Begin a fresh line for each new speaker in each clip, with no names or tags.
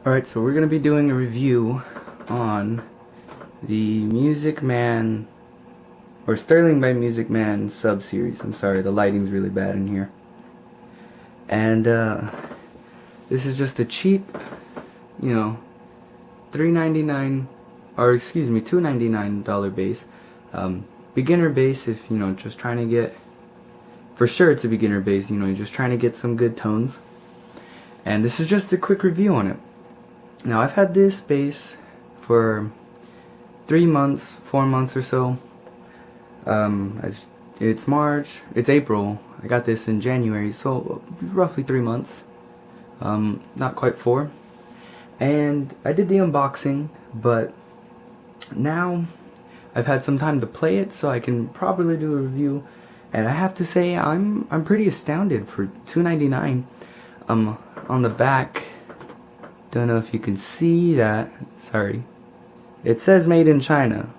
Alright, so we're going to be doing a review on the MusicMan, or Sterling by MusicMan sub-series. I'm sorry, the lighting's really bad in here. And this is just a cheap, $3.99, or excuse me, $2.99 bass. Beginner bass if, just trying to get, for sure it's a beginner bass, you're just trying to get some good tones. And this is just a quick review on it. Now, I've had this bass for 3 months, 4 months or so. It's April. I got this in January, so roughly 3 months. Not quite 4. And I did the unboxing, but now I've had some time to play it, so I can properly do a review. And I have to say, I'm pretty astounded for $2.99. On the back, don't know if you can see that. Sorry, it says made in China,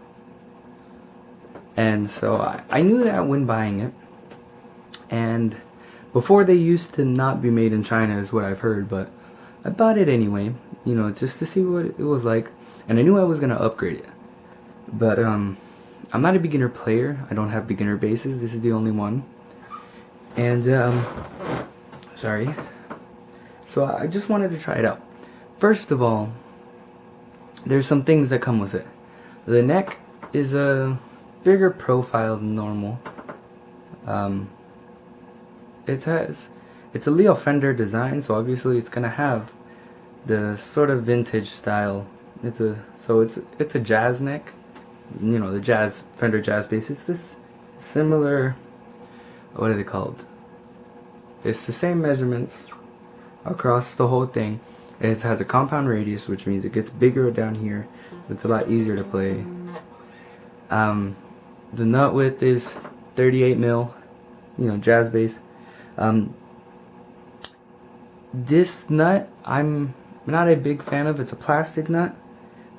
and so I knew that when buying it. And before, they used to not be made in China, is what I've heard, but I bought it anyway, just to see what it was like. And I knew I was gonna upgrade it, but I'm not a beginner player. I don't have beginner basses. This is the only one. And sorry. So I just wanted to try it out. First of all, there's some things that come with it. The neck is a bigger profile than normal. It's a Leo Fender design, so obviously it's gonna have the sort of vintage style. It's a jazz neck. The Fender jazz bass. It's this similar. What are they called? It's the same measurements across the whole thing. It has a compound radius, which means it gets bigger down here. It's a lot easier to play. The nut width is 38 mil, jazz bass. This nut, I'm not a big fan of. It's a plastic nut.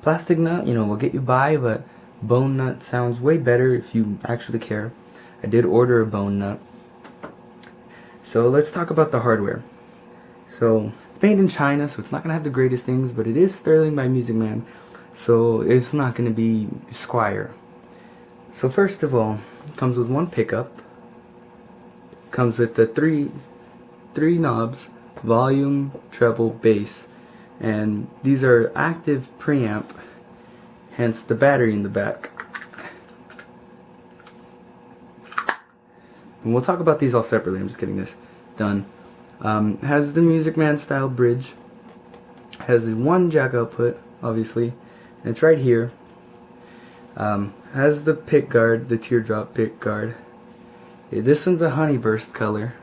Plastic nut, will get you by, but bone nut sounds way better if you actually care. I did order a bone nut. So let's talk about the hardware. So it's made in China, so it's not going to have the greatest things, but it is Sterling by MusicMan, so it's not going to be Squire. So first of all, it comes with one pickup. Comes with the three knobs: volume, treble, bass. And these are active preamp, hence the battery in the back. And we'll talk about these all separately. I'm just getting this done. Has the MusicMan style bridge. Has the one jack output, obviously. And it's right here. Has the pick guard, the teardrop pick guard. Yeah, this one's a honeyburst color,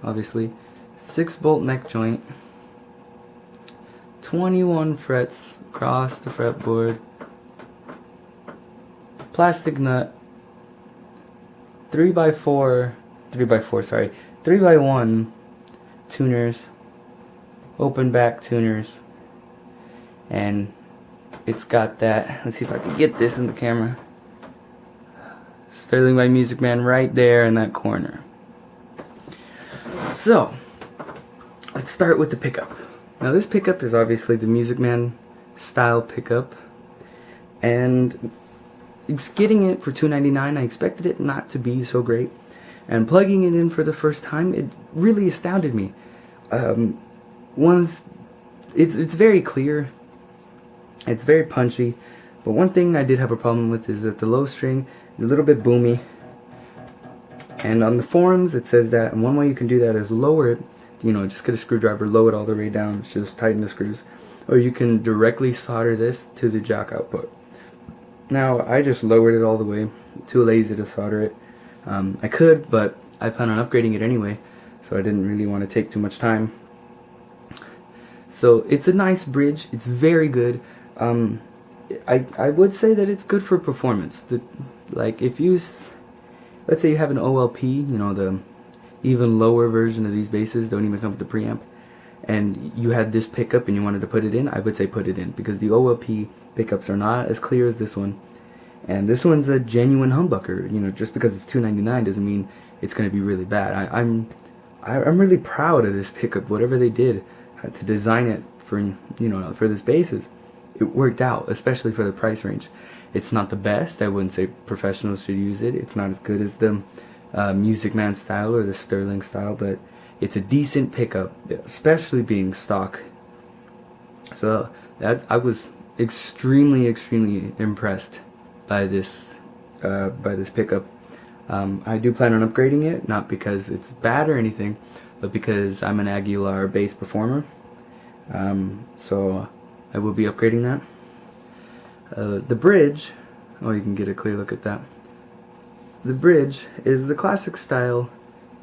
obviously. 6-bolt neck joint. 21 frets across the fretboard. Plastic nut. 3x1 tuners, open back tuners, and it's got that. Let's see if I can get this in the camera. Sterling by MusicMan right there in that corner. So let's start with the pickup. Now, this pickup is obviously the MusicMan style pickup, and it's getting it for $2.99. I expected it not to be so great. And plugging it in for the first time, it really astounded me. It's very clear, it's very punchy, but one thing I did have a problem with is that the low string is a little bit boomy. And on the forums, it says that, and one way you can do that is lower it. Just get a screwdriver, lower it all the way down, just tighten the screws, or you can directly solder this to the jack output. Now, I just lowered it all the way. Too lazy to solder it. I could, but I plan on upgrading it anyway, so I didn't really want to take too much time. So it's a nice bridge. It's very good. I would say that it's good for performance. Like if let's say you have an OLP, the even lower version of these basses don't even come with the preamp, and you had this pickup and you wanted to put it in, I would say put it in, because the OLP pickups are not as clear as this one. And this one's a genuine humbucker. Just because it's $2.99 doesn't mean it's going to be really bad. I'm really proud of this pickup, whatever they did to design it for for this bass it worked out, especially for the price range. It's not the best. I wouldn't say professionals should use it. It's not as good as the MusicMan style or the Sterling style, but it's a decent pickup, especially being stock. So I was extremely impressed by this pickup. I do plan on upgrading it, not because it's bad or anything, but because I'm an Aguilar bass performer. So I will be upgrading that. The bridge, oh, you can get a clear look at that. The bridge is the classic style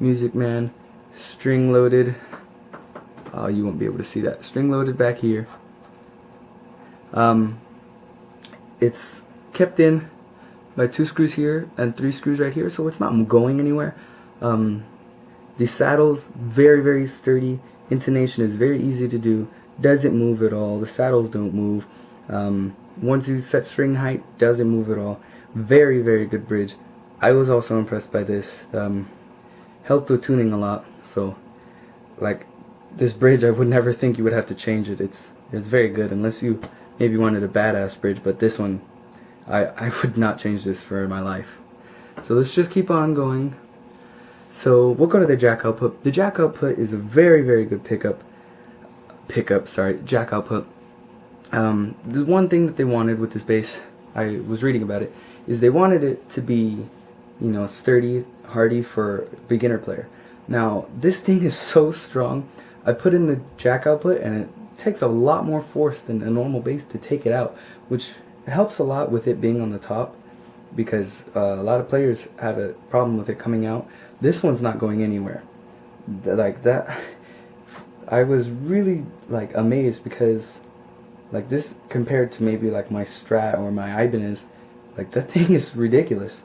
MusicMan string loaded. Oh, you won't be able to see that. String loaded back here. It's kept in by 2 screws here and 3 screws right here, so it's not going anywhere. The saddle's very sturdy. Intonation is very easy to do. Doesn't move at all. The saddles don't move. Once you set string height, doesn't move at all. Very good bridge. I was also impressed by this. Helped with tuning a lot. So, like, this bridge, I would never think you would have to change it. It's very good, unless you maybe wanted a badass bridge. But this one, I would not change this for my life. So let's just keep on going. So we'll go to the jack output. The jack output is a very good jack output. The one thing that they wanted with this bass, I was reading about it, is they wanted it to be, sturdy, hardy for beginner player. Now this thing is so strong. I put in the jack output and it takes a lot more force than a normal bass to take it out, which helps a lot with it being on the top, because a lot of players have a problem with it coming out. This one's not going anywhere. Like that, I was really amazed, because this compared to maybe my Strat or my Ibanez, that thing is ridiculous.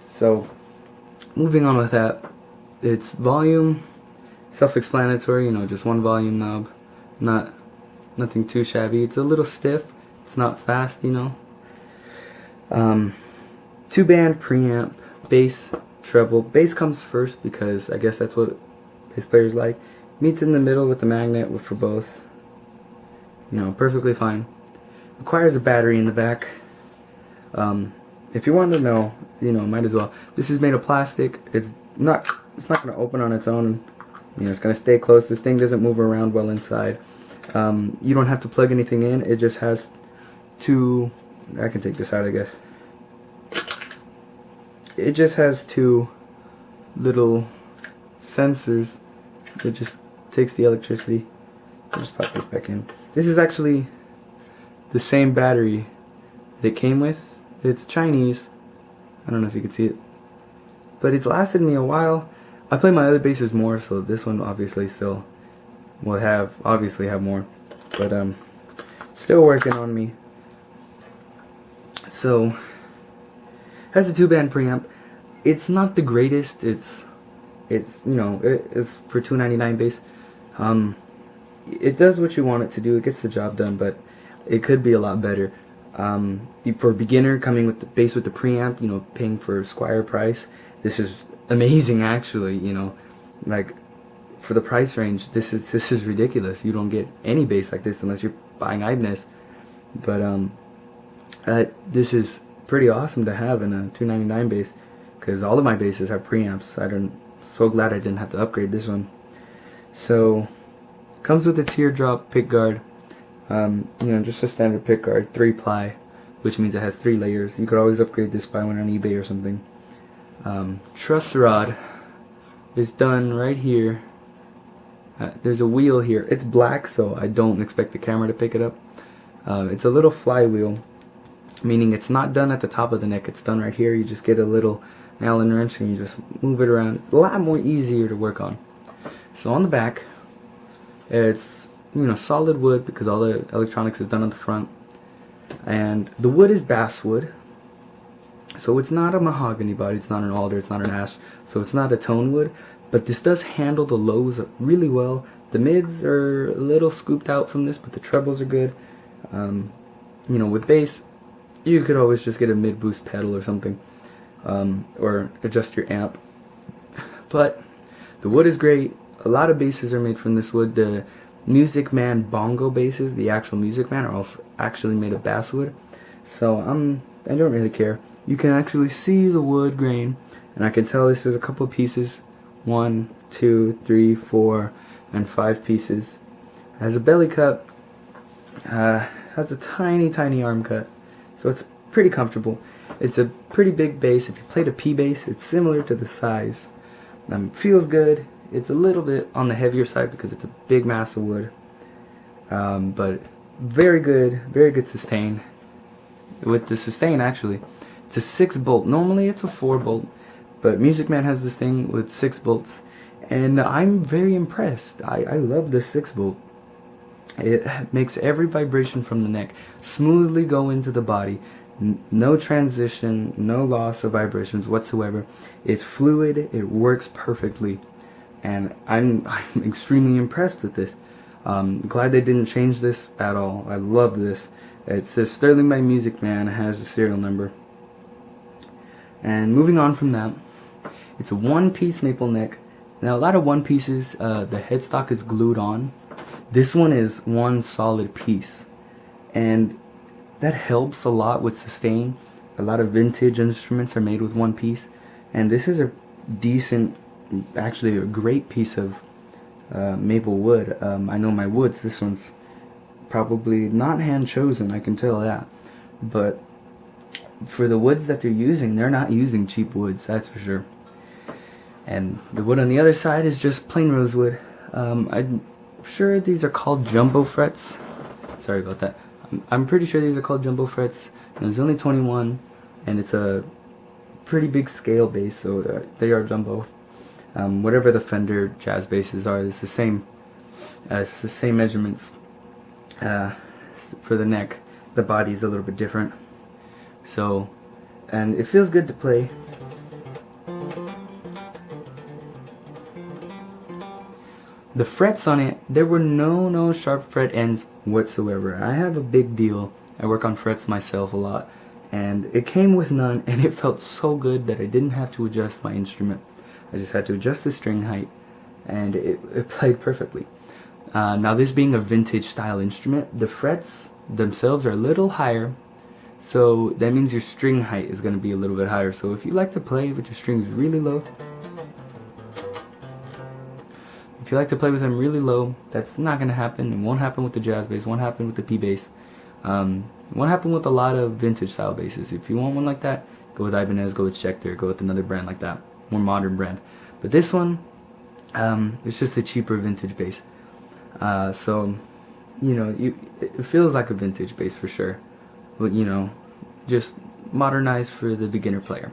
So moving on with that, it's volume, self-explanatory, just one volume knob, nothing too shabby. It's a little stiff, it's not fast, 2-band preamp, bass, treble. Bass comes first because I guess that's what bass players like. Meets in the middle with the magnet for both. Perfectly fine. Requires a battery in the back. If you want to know, might as well. This is made of plastic. It's not going to open on its own. It's going to stay closed. This thing doesn't move around well inside. You don't have to plug anything in. It just has 2. I can take this out, I guess. It just has 2 little sensors that just takes the electricity. I'll just pop this back in. This is actually the same battery that it came with. It's Chinese. I don't know if you can see it, but it's lasted me a while. I play my other basses more, so this one obviously still will have more, but still working on me. So has a 2-band preamp. It's not the greatest. It's it's for $2.99 bass. It does what you want it to do. It gets the job done, but it could be a lot better. For a beginner coming with the bass with the preamp, paying for Squire price, this is amazing actually. For the price range, this is ridiculous. You don't get any bass like this unless you're buying Ibanez. But this is pretty awesome to have in a $2.99 bass, because all of my basses have preamps. I'm so glad I didn't have to upgrade this one. So comes with a teardrop pick guard. Just a standard pick guard, 3-ply, which means it has 3 layers. You could always upgrade this by one on eBay or something. Truss rod is done right here. There's a wheel here. It's black, so I don't expect the camera to pick it up. It's a little flywheel, meaning it's not done at the top of the neck. It's done right here. You just get a little Allen wrench and you just move it around. It's a lot more easier to work on. So on the back, it's solid wood, because all the electronics is done on the front, and the wood is basswood, so it's not a mahogany body, it's not an alder, it's not an ash, so it's not a tone wood, but this does handle the lows really well. The mids are a little scooped out from this, but the trebles are good. With bass, you could always just get a mid boost pedal or something, or adjust your amp. But the wood is great. A lot of basses are made from this wood. The MusicMan bongo basses, the actual MusicMan, are also actually made of basswood. So I don't really care. You can actually see the wood grain, and I can tell this is a couple of pieces. 1, 2, 3, 4, and 5 pieces. Has a belly cut. Has a tiny arm cut. So it's pretty comfortable. It's a pretty big bass. If you played a P bass, it's similar to the size. Feels good. It's a little bit on the heavier side because it's a big mass of wood. But very good sustain. With the sustain, actually, it's a 6 bolt. Normally it's a 4 bolt, but MusicMan has this thing with 6 bolts, and I'm very impressed. I love the 6 bolt. It makes every vibration from the neck smoothly go into the body. No transition, no loss of vibrations whatsoever. It's fluid, it works perfectly, and I'm extremely impressed with this. Glad they didn't change this at all. I love this. It says Sterling by MusicMan. It has a serial number. And moving on from that, it's a one-piece maple neck. Now a lot of one pieces, the headstock is glued on. This one is one solid piece, and that helps a lot with sustain. A lot of vintage instruments are made with one piece, and this is a decent, actually a great piece of maple wood. I know my woods, this one's probably not hand chosen, I can tell that, but for the woods that they're using, they're not using cheap woods, that's for sure. And the wood on the other side is just plain rosewood. I'm sure these are called jumbo frets. Sorry about that. I'm pretty sure these are called jumbo frets. And there's only 21, and it's a pretty big scale bass, so they are jumbo. Whatever the Fender jazz basses are, it's the same measurements. For the neck, the body is a little bit different. So, and it feels good to play. The frets on it, there were no sharp fret ends whatsoever. I have a big deal. I work on frets myself a lot, and it came with none, and it felt so good that I didn't have to adjust my instrument. I just had to adjust the string height, and it played perfectly. Now, this being a vintage style instrument, the frets themselves are a little higher, so that means your string height is going to be a little bit higher. So if you like to play with your strings really low, if you like to play with them really low, that's not going to happen. It won't happen with the jazz bass, won't happen with the P bass, won't happen with a lot of vintage style basses. If you want one like that, go with Ibanez, go with Schecter, go with another brand like that, more modern brand. But this one, it's just a cheaper vintage bass. So, you know, it feels like a vintage bass for sure, but you know, just modernized for the beginner player.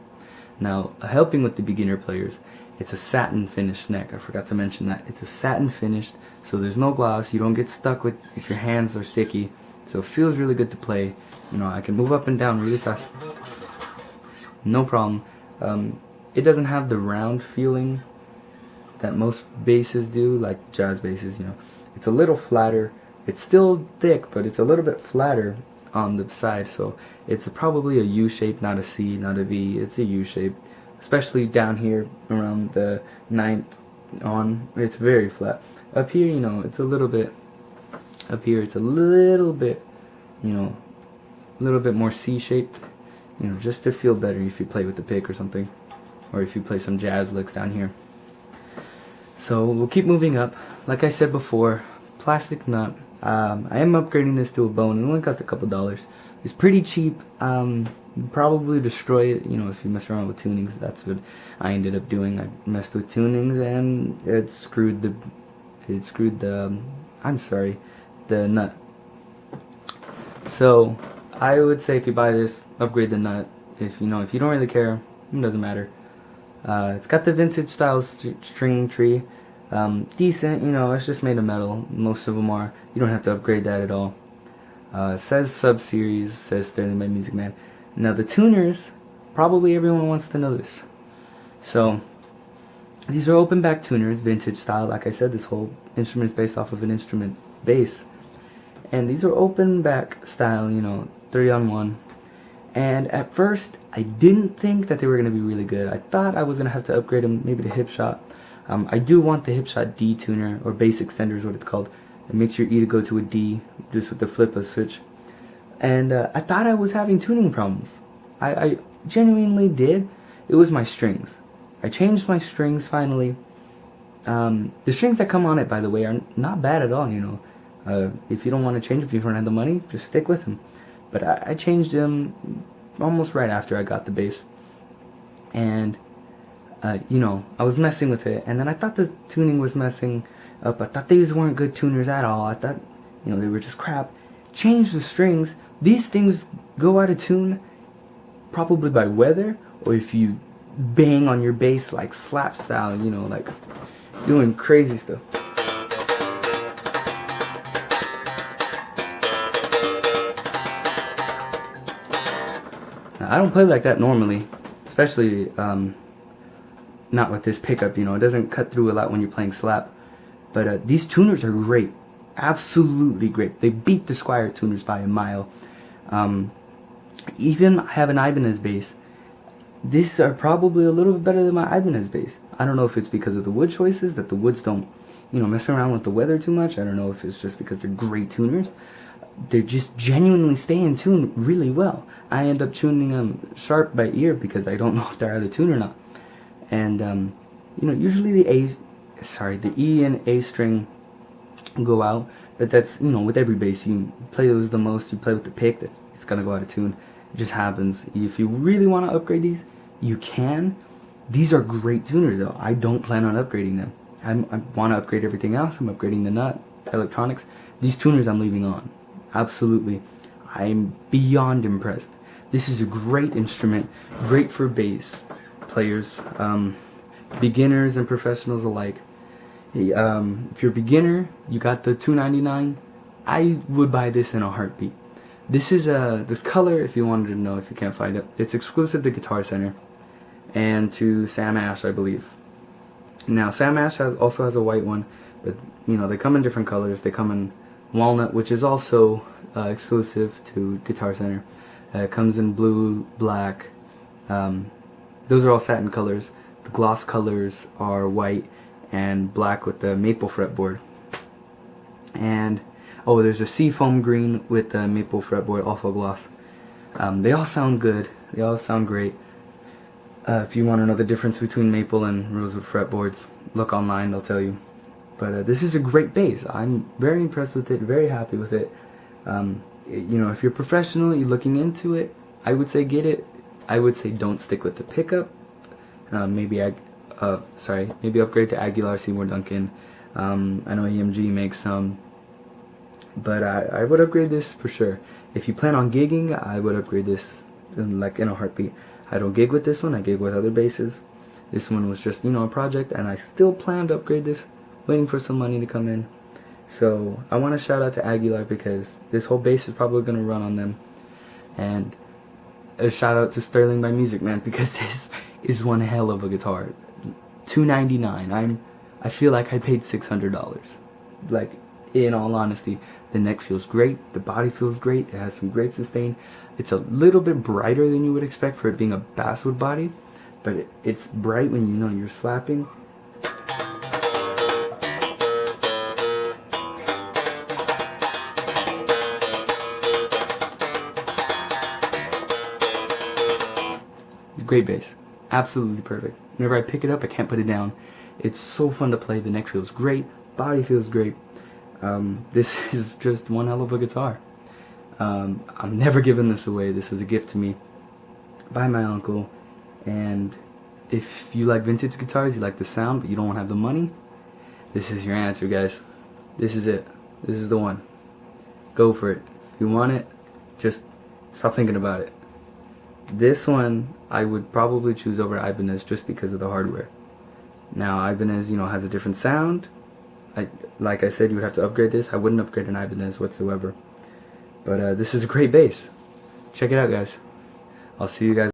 Now, helping with the beginner players, it's a satin finished neck. I forgot to mention that. It's a satin finished, so there's no gloss. You don't get stuck with if your hands are sticky. So it feels really good to play. You know, I can move up and down really fast. No problem. It doesn't have the round feeling that most basses do, like jazz basses, you know. It's a little flatter. It's still thick, but it's a little bit flatter on the side, so it's probably a U shape, not a C, not a V. It's a U shape, especially down here around the 9th on. It's very flat. Up here, you know, it's a little bit. Up here, it's a little bit, you know, a little bit more C shaped. You know, just to feel better if you play with the pick or something, or if you play some jazz licks down here. So we'll keep moving up. Like I said before, plastic nut. I am upgrading this to a bone. It only cost a couple dollars. It's pretty cheap. Probably destroy it, you know, if you mess around with tunings. That's what I ended up doing. I messed with tunings and it screwed the the nut. So I would say if you buy this, upgrade the nut. If you don't really care, it doesn't matter. It's got the vintage style string tree. Decent, you know, it's just made of metal. Most of them are. You don't have to upgrade that at all. It says sub-series, says Sterling by MusicMan. Now the tuners, probably everyone wants to know this. So, these are open back tuners, vintage style. Like I said, this whole instrument is based off of an instrument bass. And these are open back style, you know, 3-on-1. And at first, I didn't think that they were going to be really good. I thought I was going to have to upgrade them, maybe to Hipshot. I do want the Hipshot D tuner, or bass extender is what it's called, It makes your E to go to a D just with the flip of the switch. And I thought I was having tuning problems. I genuinely did. It was my strings. I changed my strings finally. The strings that come on it, by the way, are not bad at all, you know. If you don't want to change, if you don't have the money, just stick with them. But I changed them almost right after I got the bass. And, you know, I was messing with it. And then I thought the tuning was messing up. I thought these weren't good tuners at all. I thought, you know, they were just crap. Changed the strings. These things go out of tune probably by weather, or if you bang on your bass like slap style, you know, like doing crazy stuff. Now, I don't play like that normally, especially not with this pickup, you know. It doesn't cut through a lot when you're playing slap. But these tuners are great. Absolutely great. They beat the Squier tuners by a mile. Even I have an Ibanez bass. These are probably a little bit better than my Ibanez bass. I don't know if it's because of the wood choices, that the woods don't, you know, mess around with the weather too much. I don't know if it's just because they're great tuners. They just genuinely stay in tune really well. I end up tuning them sharp by ear because I don't know if they're out of tune or not. And you know, usually the E and A string go out, but that's, you know, with every bass. You play those the most, you play with the pick, it's gonna go out of tune. It just happens. If you really want to upgrade these, you can. These are great tuners though. I don't plan on upgrading them. I want to upgrade everything else. I'm upgrading the nut, electronics. These tuners I'm leaving on. Absolutely. I'm beyond impressed. This is a great instrument, great for bass players, beginners and professionals alike. If you're a beginner, you got the $2.99. I would buy this in a heartbeat. This is this color, if you wanted to know, if you can't find it, it's exclusive to Guitar Center and to Sam Ash, I believe. Now Sam Ash also has a white one, but you know, they come in different colors. They come in walnut, which is also exclusive to Guitar Center. It comes in blue, black. Those are all satin colors. The gloss colors are white and black with the maple fretboard. And oh, there's a seafoam green with the maple fretboard, also gloss. They all sound good. They all sound great. If you want to know the difference between maple and rosewood fretboards, look online, they'll tell you. But this is a great bass. I'm very impressed with it, very happy with it. You know, if you're professional, you're looking into it, I would say get it. I would say don't stick with the pickup. Maybe upgrade to Aguilar, Seymour Duncan. I know EMG makes some. But I would upgrade this for sure. If you plan on gigging, I would upgrade this in a heartbeat. I don't gig with this one, I gig with other basses. This one was just, you know, a project, and I still plan to upgrade this, waiting for some money to come in. So I want to shout out to Aguilar because this whole bass is probably going to run on them. And a shout out to Sterling by MusicMan because this is one hell of a guitar. $2.99. I feel like I paid $600. Like, in all honesty, the neck feels great, the body feels great, it has some great sustain. It's a little bit brighter than you would expect for it being a basswood body, but it's bright when you know you're slapping. Great bass, absolutely perfect. Whenever I pick it up, I can't put it down. It's so fun to play. The neck feels great, body feels great. This is just one hell of a guitar. I'm never giving this away. This was a gift to me by my uncle. And if you like vintage guitars, you like the sound, but you don't have the money, this is your answer, guys. This is it. This is the one. Go for it. If you want it, just stop thinking about it. This one I would probably choose over Ibanez just because of the hardware. Now Ibanez, you know, has a different sound. Like I said, you would have to upgrade this. I wouldn't upgrade an Ibanez whatsoever. But this is a great bass. Check it out, guys. I'll see you guys.